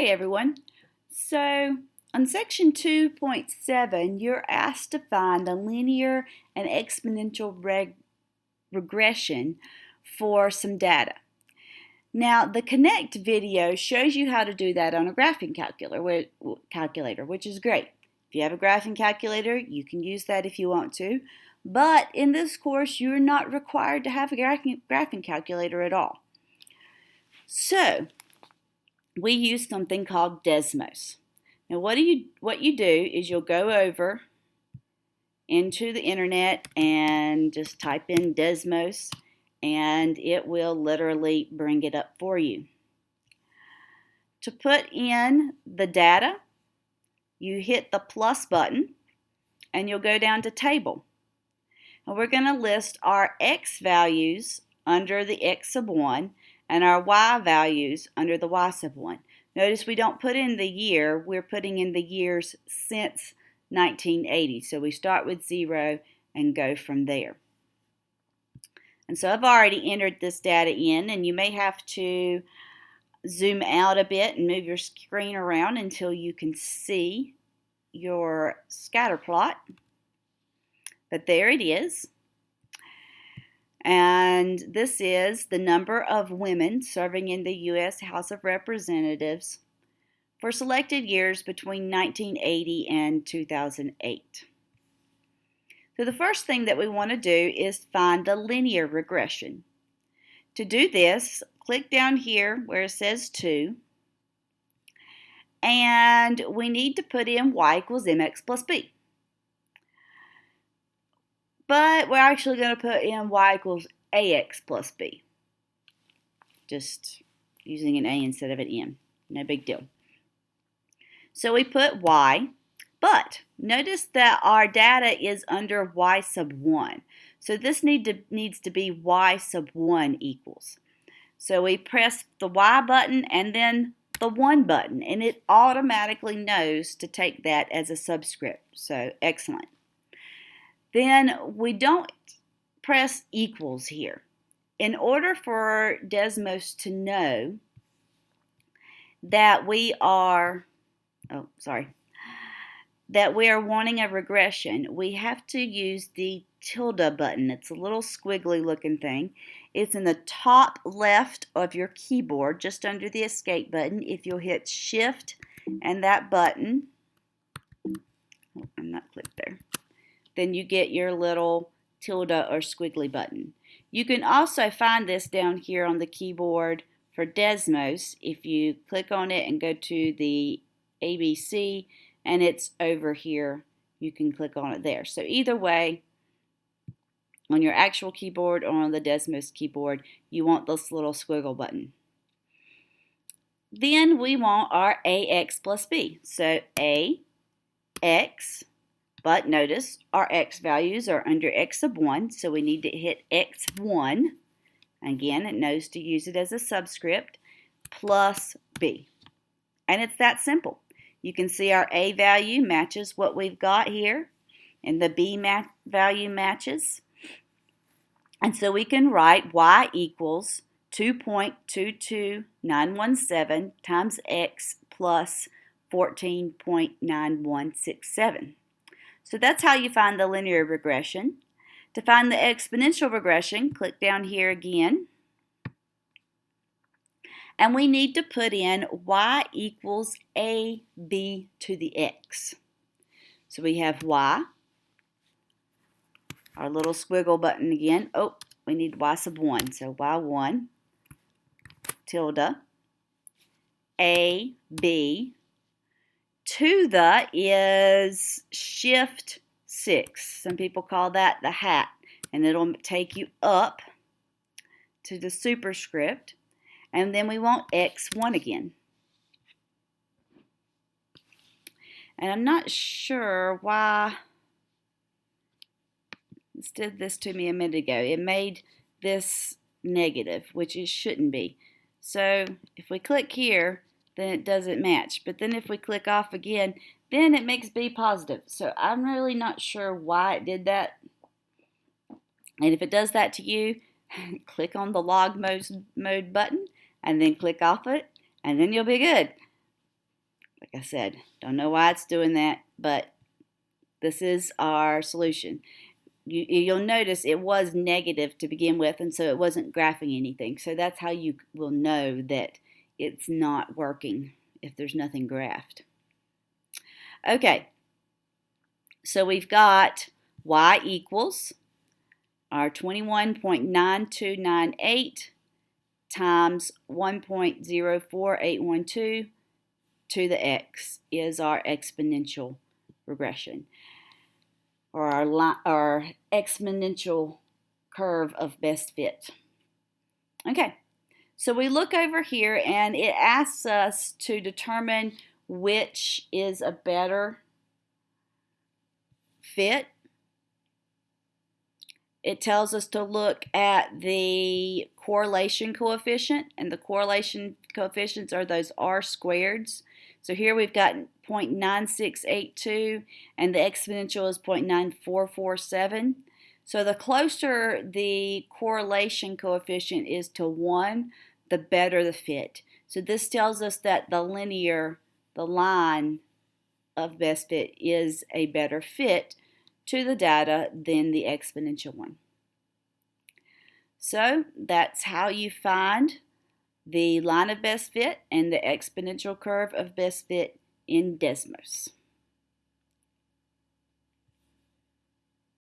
Hey everyone. So on section 2.7, you're asked to find the linear and exponential regression for some data. Now the Connect video shows you how to do that on a graphing calculator, which is great. If you have a graphing calculator, you can use that if you want to. But in this course, you're not required to have a graphing calculator at all. So we use something called Desmos. Now what you do is you'll go over into the internet and just type in Desmos and it will literally bring it up for you. To put in the data, you hit the plus button and you'll go down to table. And we're going to list our x values under the x sub 1 and our y values under the y sub 1. Notice we don't put in the year, we're putting in the years since 1980. So we start with 0 and go from there. And so I've already entered this data in, and you may have to zoom out a bit and move your screen around until you can see your scatter plot. But there it is. And this is the number of women serving in the U.S. House of Representatives for selected years between 1980 and 2008. So the first thing that we want to do is find the linear regression. To do this, click down here where it says 2, and we need to put in y equals mx plus b. But we're actually going to put in y equals ax plus b. Just using an a instead of an m. No big deal. So we put y, but notice that our data is under y sub 1. So this needs to be y sub 1 equals. So we press the y button and then the 1 button, and it automatically knows to take that as a subscript. So excellent. Then we don't press equals here. In order for Desmos to know that we are wanting a regression, we have to use the tilde button. It's a little squiggly looking thing. It's in the top left of your keyboard, just under the escape button. If you'll hit shift and that button, I'm not clicked there, then you get your little tilde or squiggly button. You can also find this down here on the keyboard for Desmos. If you click on it and go to the ABC and it's over here, you can click on it there. So either way, on your actual keyboard or on the Desmos keyboard, you want this little squiggle button. Then we want our ax plus b. So ax, but notice our x values are under x sub 1, so we need to hit x1. Again, it knows to use it as a subscript, plus b. And it's that simple. You can see our a value matches what we've got here, and the b value matches. And so we can write y equals 2.22917 times x plus 14.9167. So that's how you find the linear regression. To find the exponential regression, click down here again. And we need to put in y equals ab to the x. So we have y, our little squiggle button again. Oh, we need y sub 1. So y1 tilde ab to the is shift 6. Some people call that the hat, and it'll take you up to the superscript. And then we want x1 again. And I'm not sure why it did this to me a minute ago. It made this negative, which it shouldn't be. So if we click here, then it doesn't match. But then if we click off again, then it makes b positive. So I'm really not sure why it did that. And if it does that to you, click on the log mode button and then click off it, and then you'll be good. Like I said, don't know why it's doing that, but this is our solution. You'll notice it was negative to begin with, and so it wasn't graphing anything. So that's how you will know that it's not working if there's nothing graphed. Okay, so we've got y equals our 21.9298 times 1.04812 to the x is our exponential regression, or our exponential curve of best fit. Okay, so we look over here and it asks us to determine which is a better fit. It tells us to look at the correlation coefficient, and the correlation coefficients are those R squareds. So here we've got 0.9682 and the exponential is 0.9447. So the closer the correlation coefficient is to 1, the better the fit. So this tells us that the line of best fit is a better fit to the data than the exponential one. So that's how you find the line of best fit and the exponential curve of best fit in Desmos.